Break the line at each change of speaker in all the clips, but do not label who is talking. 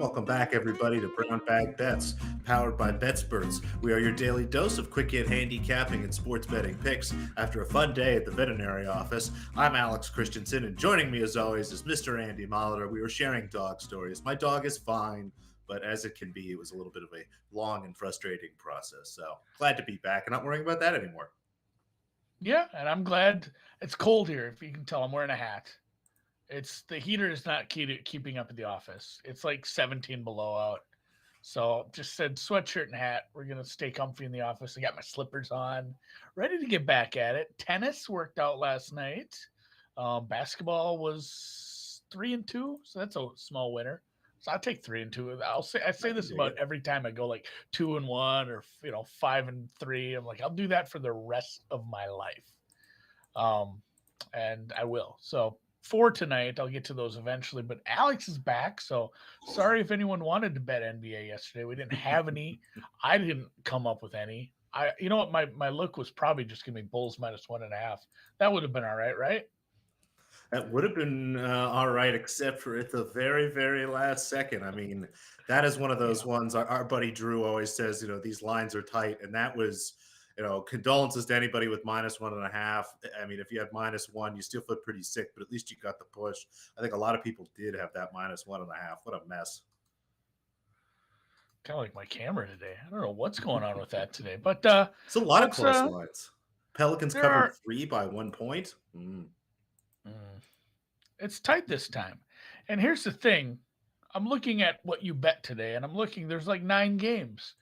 Welcome back, everybody, to Brown Bag Bets, powered by Betsperts. We are your daily dose of quick hit handicapping and sports betting picks after a fun day at the veterinary office. I'm Alex Christenson, and joining me, as always, is Mr. Andy Molitor. We were sharing dog stories. My dog is fine, but as it can be, it was a little bit of a long and frustrating process. So glad to be back and not worrying about that anymore.
Yeah, and I'm glad it's cold here. If you can tell, I'm wearing a hat. It's the heater is not keeping up at the office. It's like 17 below out. So just said sweatshirt and hat. We're gonna stay comfy in the office. I got my slippers on, ready to get back at it. Tennis worked out last night. Basketball was 3-2, so that's a small winner. So I'll take 3-2. I say
I can
this
dig
about
it.
every time I go like 2-1 or 5-3. I'm like, I'll do that for the rest of my life. Um, and I will. So for tonight, I'll get to those eventually. But Alex is back, so sorry if anyone wanted to bet NBA yesterday. We didn't have any. I didn't come up with any. You know what? My look was probably just gonna be Bulls -1.5. That would have been all right, right?
That would have been all right, except for at the very, very last second. I mean, that is one of those
Yeah.
ones. Our buddy Drew always says, these lines are tight, and that was, condolences to anybody with -1.5. I mean, if you had -1, you still feel pretty sick, but at least you got the push. I think a lot of people did have that -1.5. What a mess!
Kind of like my camera today. I don't know what's going on with that today, but
It's a lot of
let's.
close lines. Pelicans
There
covered
are.
3 by 1 point.
Mm, it's tight this time, and here's the thing: I'm looking at what you bet today, and I'm looking. There's like 9 games.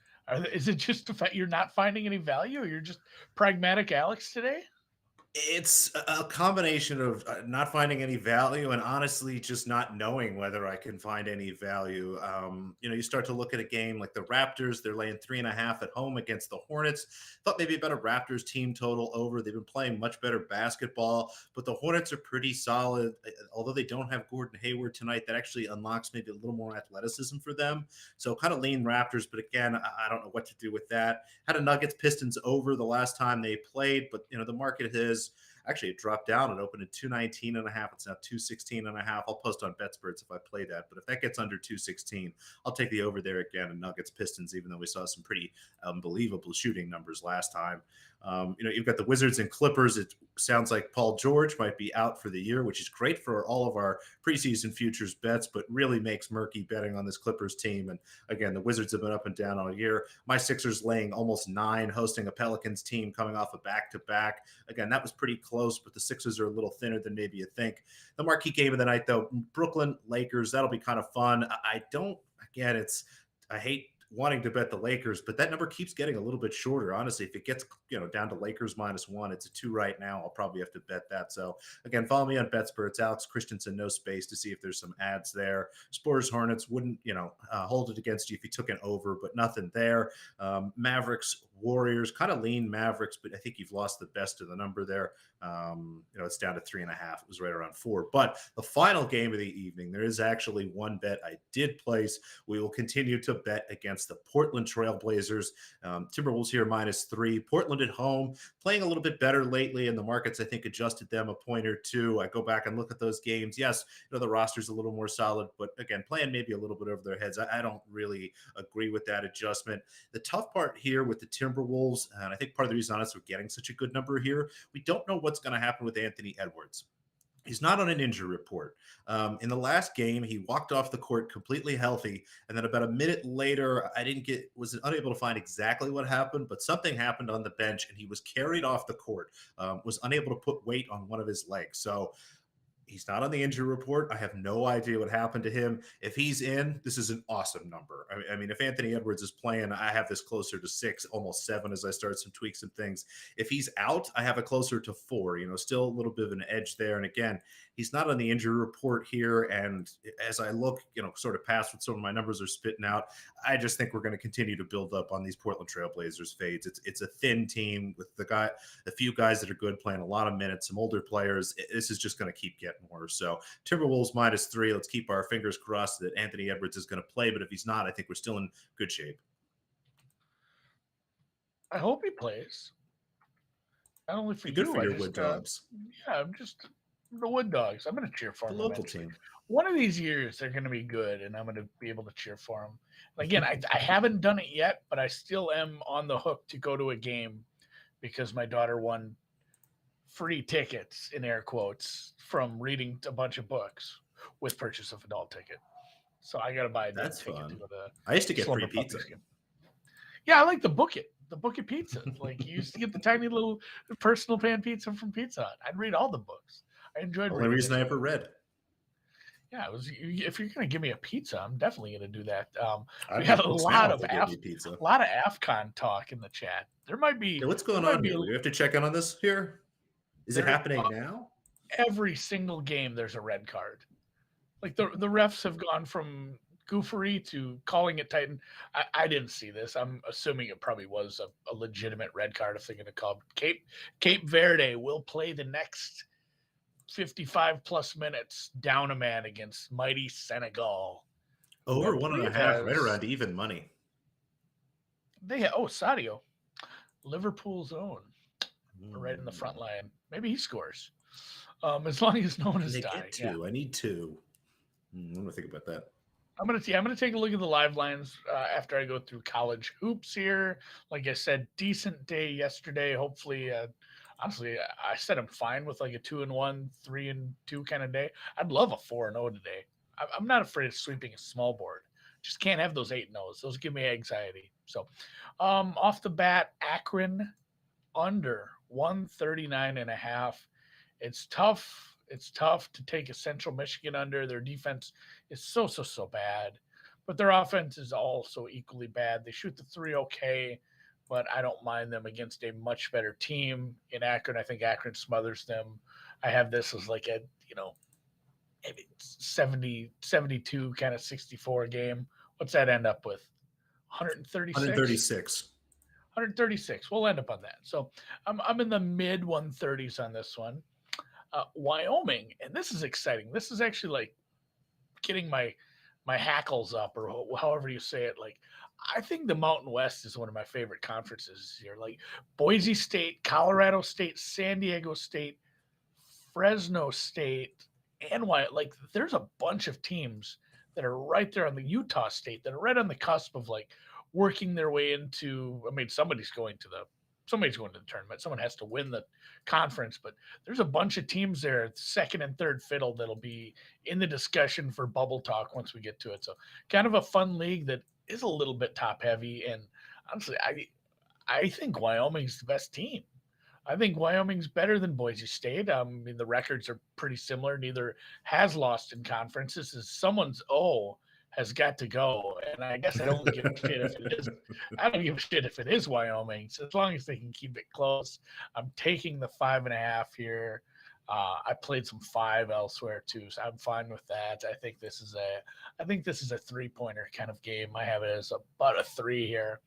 Is it just the fact you're not finding any value, or you're just pragmatic, Alex, today?
It's a combination of not finding any value and honestly just not knowing whether I can find any value. You start to look at a game like the Raptors, they're laying 3.5 at home against the Hornets. Thought maybe about a Raptors team total over. They've been playing much better basketball, but the Hornets are pretty solid. Although they don't have Gordon Hayward tonight, that actually unlocks maybe a little more athleticism for them. So kind of lean Raptors, but again, I don't know what to do with that. Had a Nuggets Pistons over the last time they played, but the market has actually it dropped down and opened at 219.5. It's now 216.5. I'll post on Betsperts if I play that, but if that gets under 216, I'll take the over there again in Nuggets Pistons, even though we saw some pretty unbelievable shooting numbers last time. You've got the Wizards and Clippers. It sounds like Paul George might be out for the year, which is great for all of our preseason futures bets, but really makes murky betting on this Clippers team. And again, the Wizards have been up and down all year. My Sixers laying almost 9, hosting a Pelicans team coming off a back-to-back. Again, that was pretty close, but the Sixers are a little thinner than maybe you think. The marquee game of the night, though, Brooklyn Lakers. That'll be kind of fun. I hate wanting to bet the Lakers, but that number keeps getting a little bit shorter. Honestly, if it gets down to Lakers -1, it's a 2 right now. I'll probably have to bet that. So again, follow me on Betsperts. Alex Christenson, no space, to see if there's some ads there. Spurs Hornets wouldn't hold it against you if you took an over, but nothing there. Mavericks Warriors, kind of lean Mavericks, but I think you've lost the best of the number there. It's down to 3.5. It was right around 4. But the final game of the evening, there is actually one bet I did place. We will continue to bet against the Portland Trailblazers. Timberwolves here -3. Portland at home, playing a little bit better lately, and the markets, I think, adjusted them a point or two. I go back and look at those games. Yes, the roster's a little more solid, but again, playing maybe a little bit over their heads. I don't really agree with that adjustment. The tough part here with the Timberwolves, and I think part of the reason, honestly, we're getting such a good number here, we don't know what's going to happen with Anthony Edwards. He's not on an injury report. In the last game, he walked off the court completely healthy, and then about a minute later, was unable to find exactly what happened, but something happened on the bench, and he was carried off the court. Was unable to put weight on one of his legs. So he's not on the injury report. I have no idea what happened to him. If he's in, this is an awesome number. I mean, if Anthony Edwards is playing, I have this closer to 6, almost 7 as I start some tweaks and things. If he's out, I have it closer to 4. Still a little bit of an edge there. And again, he's not on the injury report here. And as I look, sort of past what some of my numbers are spitting out, I just think we're going to continue to build up on these Portland Trailblazers fades. It's a thin team with a few guys that are good, playing a lot of minutes, some older players. This is just going to keep getting more. So Timberwolves -3. Let's keep our fingers crossed that Anthony Edwards is going to play. But if he's not, I think we're still in good shape.
I hope he plays. Not only for
Be good
you,
for your Wood Dogs.
yeah, I'm just the Wood Dogs. I'm going to cheer for
The
him
local
eventually.
team.
one of these years they're going to be good, and I'm going to be able to cheer for them. Again, I haven't done it yet, but I still am on the hook to go to a game because my daughter won free tickets in air quotes from reading a bunch of books with purchase of adult ticket. So I got to buy a damn
That's
ticket to
fun.
go to
I used to get free
Slumber
pizza.
Puppies game. Yeah, I like the book it pizza. Like you used to get the tiny little personal pan pizza from Pizza Hut. I'd read all the books. I enjoyed
Only
reading
reason
it.
I ever read.
Yeah, it was. If you're gonna give me a pizza, I'm definitely gonna do that.
I'd
We
be
had a
pissed
lot
now if
of
they gave me pizza.
AFCON talk in the chat. There might
Yeah,
be
what's going
there might
on
be
here? Do we have to check in on this here? Is it
there
happening now?
every single game. There's a red card. Like the refs have gone from goofery to calling it Titan. I didn't see this. I'm assuming it probably was a legitimate red card if they're going to call Cape Verde will play the next 55 plus minutes down a man against mighty Senegal.
Over 1.5, right around even money.
Sadio, Liverpool's own, right in the front line. Maybe he scores. As long as no one is dying.
Yeah. I need 2. I'm gonna think about that.
I'm gonna take a look at the live lines after I go through college hoops here. Like I said, decent day yesterday. Hopefully, honestly, I said I'm fine with like a 2-1, 3-2 kind of day. I'd love a 4-0 today. I'm not afraid of sweeping a small board. Just can't have those 8-0s. Those give me anxiety. So, off the bat, Akron under 139.5. It's tough. It's tough to take a Central Michigan under. Their defense is so bad, but their offense is also equally bad. They shoot the three okay, but I don't mind them against a much better team in Akron. I think Akron smothers them. I have this as like a, maybe 70-72 kind of 64 game. What's that end up with? 136?
136.
136. We'll end up on that. So I'm in the mid 130s on this one. Wyoming, and this is exciting. This is actually like getting my hackles up, or however you say it. Like, I think the Mountain West is one of my favorite conferences this year. Like Boise State, Colorado State, San Diego State, Fresno State, and like there's a bunch of teams that are right there on the Utah State that are right on the cusp of like working their way into. I mean, somebody's going to the tournament. Someone has to win the conference, but there's a bunch of teams there, second and third fiddle, that'll be in the discussion for bubble talk once we get to it. So kind of a fun league that is a little bit top heavy. And honestly, I think Wyoming's the best team. I think Wyoming's better than Boise State. I mean, the records are pretty similar. Neither has lost in conference. This is someone's has got to go. And I guess I don't give a shit if it is. I don't give a shit if it is Wyoming. So as long as they can keep it close, I'm taking the 5.5 here. I played some 5 elsewhere too, so I'm fine with that. I think this is a 3-pointer kind of game. I have it as about a 3 here.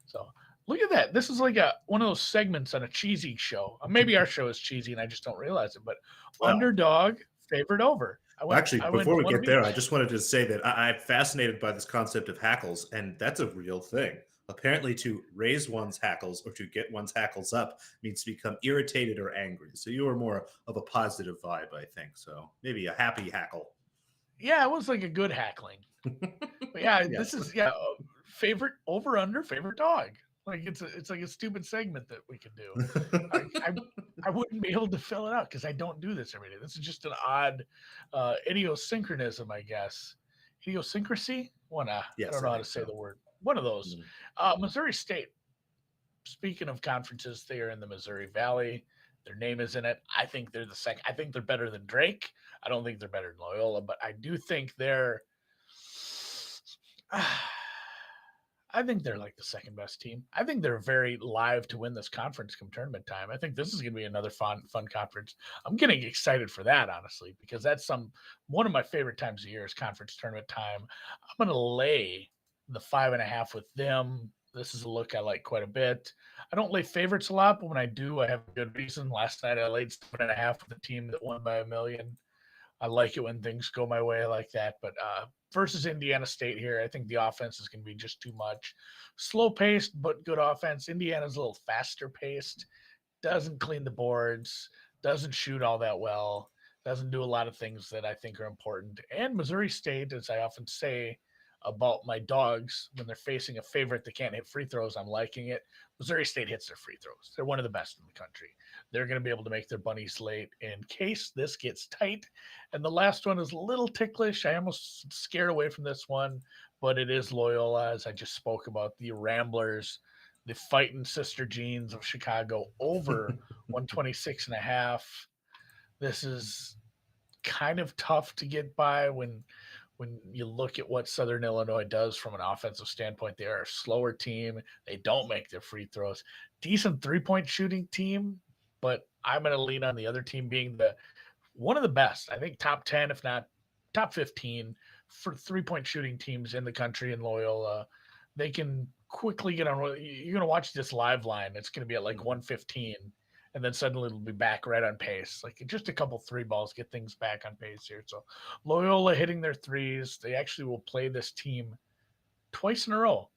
So look at that. This is like one of those segments on a cheesy show. Maybe our show is cheesy and I just don't realize it, but underdog favored over.
Before we get there, I just wanted to say that I'm fascinated by this concept of hackles, and that's a real thing. Apparently, to raise one's hackles or to get one's hackles up means to become irritated or angry. So you are more of a positive vibe, I think. So maybe a happy hackle.
Yeah, it was like a good hackling. But yeah, yes. This is favorite over under favorite dog. Like it's like a stupid segment that we can do. I wouldn't be able to fill it out because I don't do this every day. This is just an odd idiosynchronism, I guess. Idiosyncrasy? Yes, I don't know how to say the word. One of those. Missouri State. Speaking of conferences, they are in the Missouri Valley. Their name is in it. I think they're the second. I think they're better than Drake. I don't think they're better than Loyola, but I do think they're. I think they're like the second best team. I think they're very live to win this conference come tournament time. I think this is going to be another fun conference. I'm getting excited for that, honestly, because that's one of my favorite times of year is conference tournament time. I'm going to lay the 5.5 with them. This is a look I like quite a bit. I don't lay favorites a lot, but when I do, I have a good reason. Last night I laid 7.5 with a team that won by 1 million. I like it when things go my way like that, but versus Indiana State here, I think the offense is going to be just too much. Slow-paced, but good offense. Indiana's a little faster-paced, doesn't clean the boards, doesn't shoot all that well. Doesn't do a lot of things that I think are important. And Missouri State, as I often say about my dogs, when they're facing a favorite that can't hit free throws, I'm liking it. Missouri State hits their free throws. They're one of the best in the country. They're going to be able to make their bunnies late in case this gets tight. And the last one is a little ticklish. I almost scared away from this one, but it is Loyola, as I just spoke about, the Ramblers, the fighting Sister Jeans of Chicago over 126.5. This is kind of tough to get by when you look at what Southern Illinois does from an offensive standpoint. They are a slower team. They don't make their free throws. Decent three-point shooting team, but I'm going to lean on the other team being the one of the best. I think top 10, if not top 15 for three-point shooting teams in the country in Loyola. They can quickly get on. You're going to watch this live line. It's going to be at like 115, and then suddenly it'll be back right on pace. Like just a couple three balls get things back on pace here. So Loyola hitting their threes. They actually will play this team twice in a row.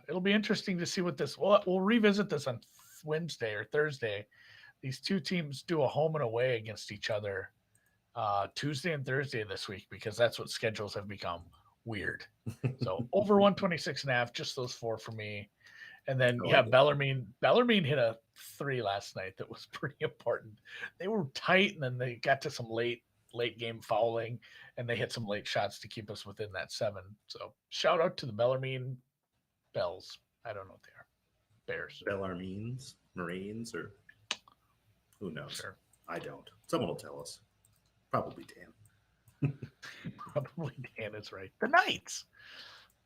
It'll be interesting to see what this. We'll revisit this on Wednesday or Thursday. These two teams do a home and away against each other Tuesday and Thursday this week because that's what schedules have become weird. So over 126.5, just those four for me. And then Bellarmine hit a three last night that was pretty important. They were tight, and then they got to some late game fouling, and they hit some late shots to keep us within that 7. So shout out to the Bellarmine Bells. I don't know what they are. Bears.
Bellarmines, Marines, or who knows?
Sure.
I don't. Someone will tell us. Probably Dan.
Probably Dan is right. The Knights.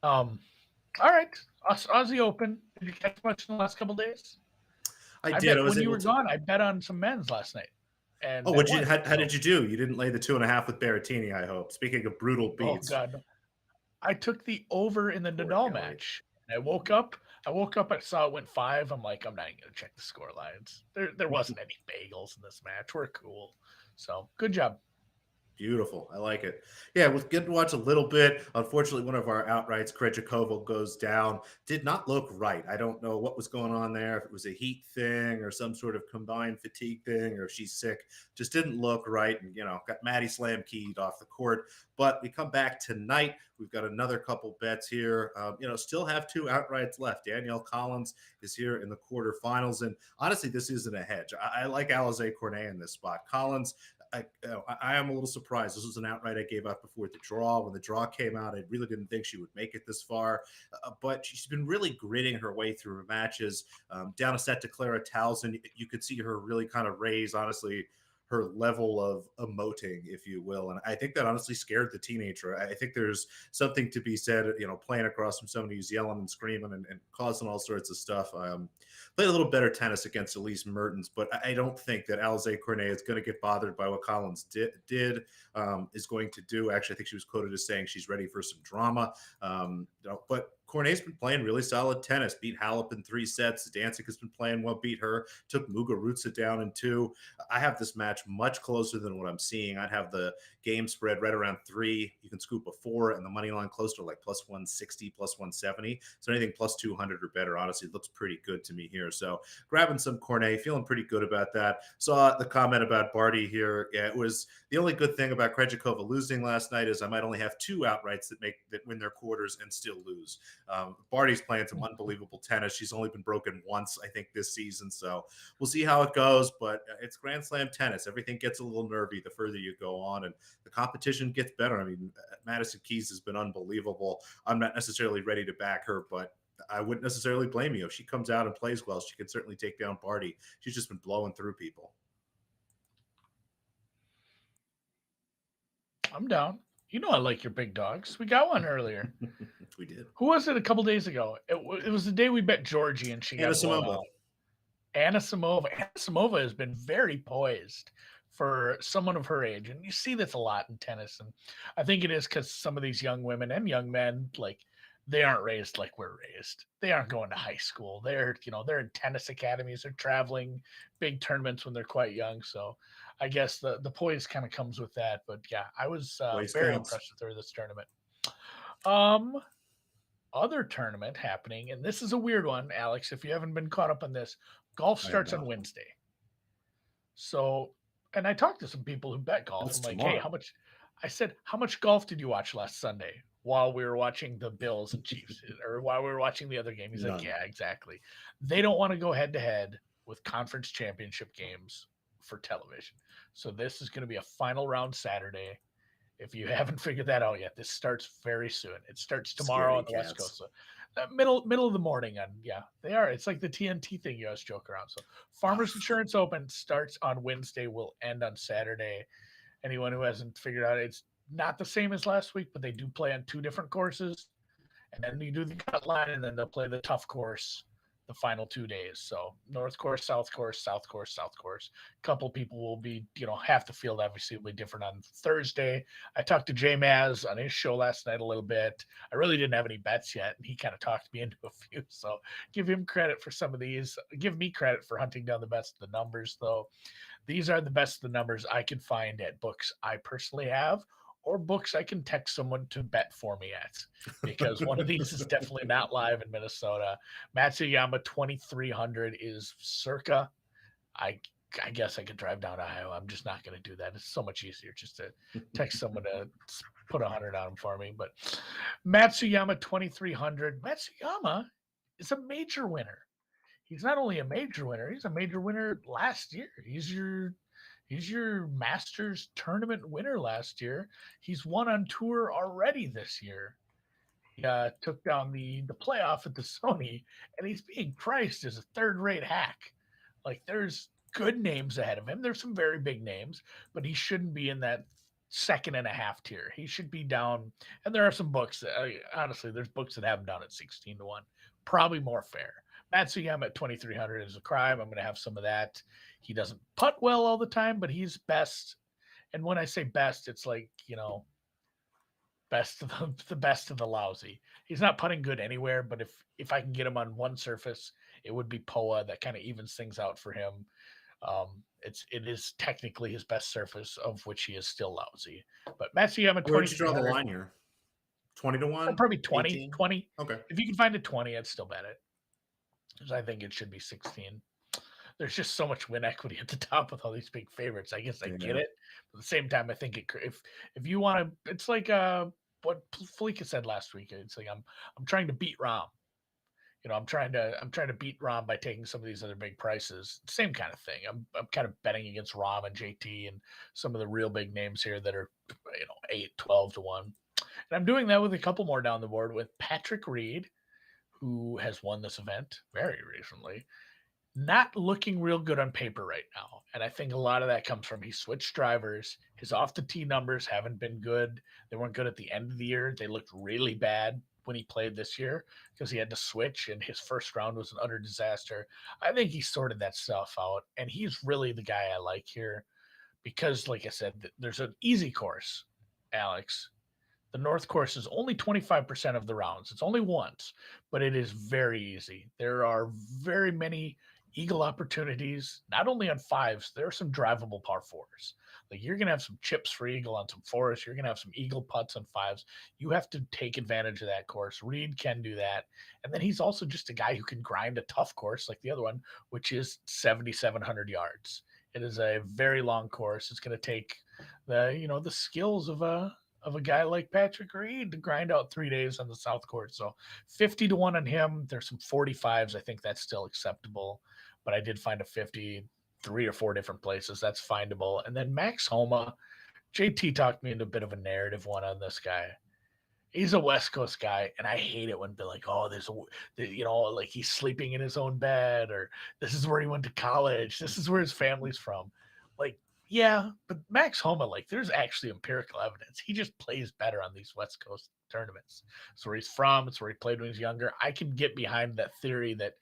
All right, Aussie Open. Did you catch much in the last couple of days?
I did.
When you were gone, I bet on some men's last night. And
how did you do? You didn't lay the 2.5 with Berrettini, I hope. Speaking of brutal beats.
Oh God, I took the over in the Nadal match. And I woke up. I saw it went 5. I'm like, I'm not even gonna check the score lines. There wasn't any bagels in this match. We're cool. So good job.
Beautiful. I like it. Yeah, it was good to watch a little bit. Unfortunately, one of our outrights, Krejcikova, goes down. Did not look right. I don't know what was going on there, if it was a heat thing or some sort of combined fatigue thing, or if she's sick. Just didn't look right. And, got Maddie Slam keyed off the court. But we come back tonight. We've got another couple bets here. Still have 2 outrights left. Danielle Collins is here in the quarterfinals. And honestly, this isn't a hedge. I like Alizé Cornet in this spot. Collins, I am a little surprised. This was an outright I gave out before the draw. When the draw came out, I really didn't think she would make it this far. But she's been really gritting her way through her matches. Down a set to Clara Towson, you could see her really kind of raise, honestly, her level of emoting, if you will. And I think that honestly scared the teenager. I think there's something to be said, playing across from somebody who's yelling and screaming and causing all sorts of stuff. Played a little better tennis against Elise Mertens, but I don't think that Alizé Cornet is going to get bothered by what Collins is going to do. Actually, I think she was quoted as saying she's ready for some drama. But Cornet's been playing really solid tennis, beat Halep in 3 sets. Danzig has been playing well, beat her, took Muguruza down in 2. I have this match much closer than what I'm seeing. I'd have the game spread right around 3. You can scoop a 4 and the money line close to like plus 160, plus 170. So anything plus 200 or better, honestly, looks pretty good to me here. So grabbing some Cornet, feeling pretty good about that. Saw the comment about Barty here. Yeah, it was the only good thing about Krejcikova losing last night is I might only have 2 outrights that win their quarters and still lose. Barty's playing some unbelievable tennis. She's only been broken once, I think, this season. So we'll see how it goes. But it's Grand Slam tennis. Everything gets a little nervy the further you go on, and the competition gets better. I mean, Madison Keys has been unbelievable. I'm not necessarily ready to back her, but I wouldn't necessarily blame you. If she comes out and plays well, she can certainly take down Barty. She's just been blowing through people.
I'm down. I like your big dogs. We got one earlier.
We did.
Who was it a couple days ago? It was the day we bet Georgie and she got blown out. Anna Samova. Anna Samova has been very poised for someone of her age. And you see this a lot in tennis. And I think it is because some of these young women and young men, they aren't raised like we're raised. They aren't going to high school. They're in tennis academies. They're traveling big tournaments when they're quite young. So I guess the poise kind of comes with that. But yeah, I was very impressed with her this tournament. Other tournament happening, and this is a weird one, Alex, if you haven't been caught up on this. Golf starts on Wednesday. So And I talked to some people who bet golf.
That's
I'm like, "Hey,
tomorrow.
I said, "How much golf did you watch last Sunday while we were watching the Bills and Chiefs or while we were watching the other game?" He's like,
None.
"Yeah, exactly." They don't wanna go head to head with conference championship games for television. So this is gonna be a final round Saturday. If you haven't figured that out yet, this starts very soon. It starts tomorrow
Scaredy
on the West Coast.
cats.
So middle of the morning on yeah, they are. It's like the TNT thing you always joke around. So Farmers Insurance Open starts on Wednesday, will end on Saturday. Anyone who hasn't figured out it's not the same as last week, but they do play on two different courses. And then you do the cut line, and then they'll play the tough course the final 2 days. So North course, South course, South course, South course. A couple people will be, half the field obviously will be different on Thursday. I talked to Jay Maz on his show last night a little bit. I really didn't have any bets yet, and he kind of talked me into a few. So give him credit for some of these. Give me credit for hunting down the best of the numbers, though. These are the best of the numbers I can find at books I personally have or books I can text someone to bet for me at, because one of these is definitely not live in Minnesota. Matsuyama 2,300 is circa. I I guess I could drive down to Iowa. I'm just not going to do that. It's so much easier just to text someone to put 100 on them for me. But Matsuyama 2,300. Matsuyama is a major winner. He's not only a major winner, he's a major winner last year. He's your Masters tournament winner last year. He's won on tour already this year. He took down the playoff at the Sony, and he's being priced as a third-rate hack. Like, there's good names ahead of him. There's some very big names, but he shouldn't be in that second and a half tier. He should be down. And there are some books that, honestly, there's books that have him down at 16-1. Probably more fair. Matsuyama at 2,300 is a crime. I'm going to have some of that. He doesn't putt well all the time, but he's best. And when I say best, it's like, best of the best of the lousy. He's not putting good anywhere, but if I can get him on one surface, it would be POA. That kind of evens things out for him. It is technically his best surface, of which he is still lousy. But Matsuyama
Where'd you draw the
2,300,
line here? 20 to 1?
probably 20,
18?
20.
Okay.
If you can find a 20, I'd still bet it. Because I think it should be 16. There's just so much win equity at the top with all these big favorites. I guess I get it. But at the same time, I think if you want to, it's like what Felica said last week. It's like I'm trying to beat Rahm. I'm trying to beat Rahm by taking some of these other big prices. Same kind of thing. I'm kind of betting against Rahm and JT and some of the real big names here that are 8, 12 to 1. And I'm doing that with a couple more down the board with Patrick Reed, who has won this event very recently. Not looking real good on paper right now. And I think a lot of that comes from he switched drivers. His off the tee numbers haven't been good. They weren't good at the end of the year. They looked really bad when he played this year because he had to switch, and his first round was an utter disaster. I think he sorted that stuff out, and he's really the guy I like here because, like I said, there's an easy course, Alex. The North course is only 25% of the rounds. It's only once, but it is very easy. There are very many eagle opportunities, not only on fives, there are some drivable par fours. Like, you're going to have some chips for eagle on some fours. You're going to have some eagle putts on fives. You have to take advantage of that course. Reed can do that. And then he's also just a guy who can grind a tough course like the other one, which is 7,700 yards. It is a very long course. It's going to take the skills of a guy like Patrick Reed to grind out 3 days on the South Court. So 50 to 1 on him. There's some 45s. I think that's still acceptable, but I did find a 50 3 or 4 different places. That's findable. And then Max Homa, JT talked me into a bit of a narrative one on this guy. He's a West Coast guy, and I hate it when they're like, oh, like he's sleeping in his own bed, or this is where he went to college. This is where his family's from. Like, yeah, but Max Homa, like, there's actually empirical evidence. He just plays better on these West Coast tournaments. It's where he's from. It's where he played when he was younger. I can get behind that theory that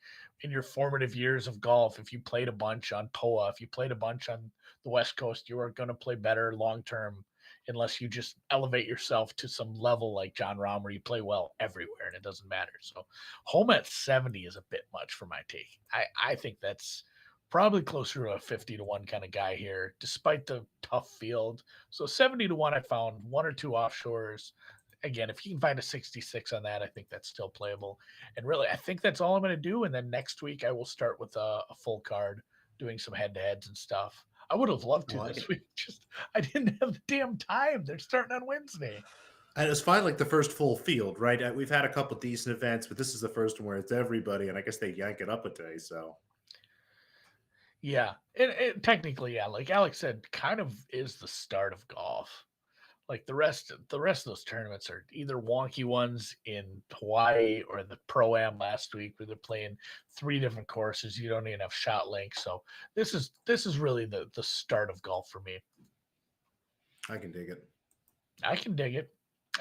in your formative years of golf, if you played a bunch on POA, if you played a bunch on the West Coast, you are going to play better long-term unless you just elevate yourself to some level like John Rahm where you play well everywhere and it doesn't matter. So Homa at 70 is a bit much for my take. I think that's probably closer to a 50 to 1 kind of guy here, despite the tough field. So 70 to 1, I found 1 or 2 offshores. Again, if you can find a 66 on that, I think that's still playable. And really, I think that's all I'm going to do. And then next week, I will start with a full card, doing some head-to-heads and stuff. I would have loved
I
to
like
this
it.
week. Just I didn't have the damn time. They're starting on Wednesday.
And it's finally like the first full field, right? We've had a couple decent events, but this is the first one where it's everybody, and I guess they yank it up a day. So
Yeah, it technically, yeah, like Alex said, kind of is the start of golf. Like the rest of those tournaments are either wonky ones in Hawaii or the Pro-Am last week where they're playing 3 different courses. You don't even have shot links. So this is really the start of golf for me.
I can dig it.
I can dig it.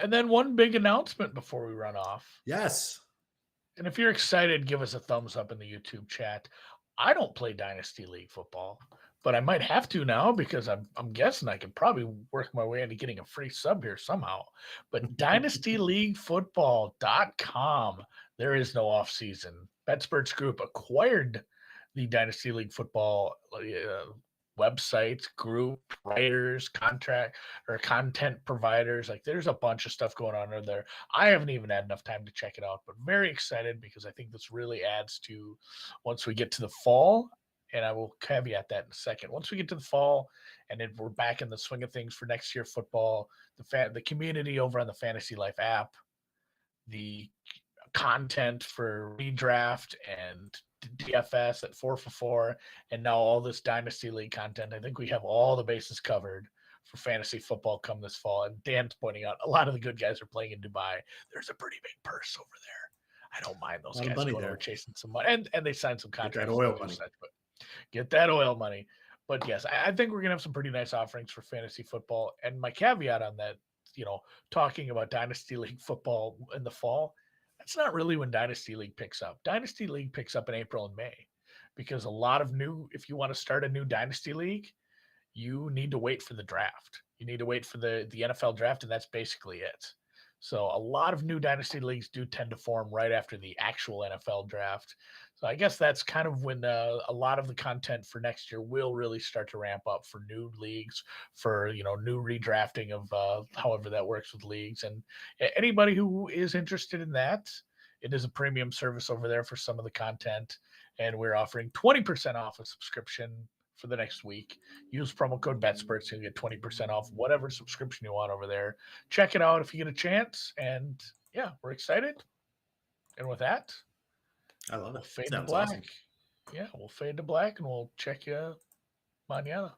And then one big announcement before we run off.
Yes.
And if you're excited, give us a thumbs up in the YouTube chat. I don't play Dynasty League football, but I might have to now because I'm guessing I could probably work my way into getting a free sub here somehow. But dynastyleaguefootball.com, there is no off season. Betsperts Group acquired the Dynasty League football websites, group, writers, contract or content providers. Like there's a bunch of stuff going on in there. I haven't even had enough time to check it out, but very excited because I think this really adds to once we get to the fall. And I will caveat that in a second. Once we get to the fall, and then we're back in the swing of things for next year football, the community over on the Fantasy Life app, the content for redraft and DFS at 4for4, and now all this Dynasty League content. I think we have all the bases covered for fantasy football come this fall. And Dan's pointing out a lot of the good guys are playing in Dubai. There's a pretty big purse over there. I don't mind
A
those
lot of
guys
money
going over
there.
chasing some money, and they signed some
Get that
contracts.
oil money.
But get that oil money. But yes, I think we're gonna have some pretty nice offerings for fantasy football. And my caveat on that, talking about Dynasty League football in the fall, that's not really when Dynasty League picks up. Dynasty League picks up in April and May because a lot of if you want to start a new Dynasty League, you need to wait for the draft. You need to wait for the NFL draft, and that's basically it. So a lot of new dynasty leagues do tend to form right after the actual NFL draft. So I guess that's kind of when a lot of the content for next year will really start to ramp up for new leagues, for new redrafting of however that works with leagues, and anybody who is interested in that. It is a premium service over there for some of the content, and we're offering 20% off a subscription for the next week. Use promo code Betsperts and you get 20% off whatever subscription you want over there. Check it out if you get a chance. And yeah, we're excited. And with that,
I love
we'll
it.
fade to
Sounds
black.
awesome.
Yeah, we'll fade to black and we'll check you mañana.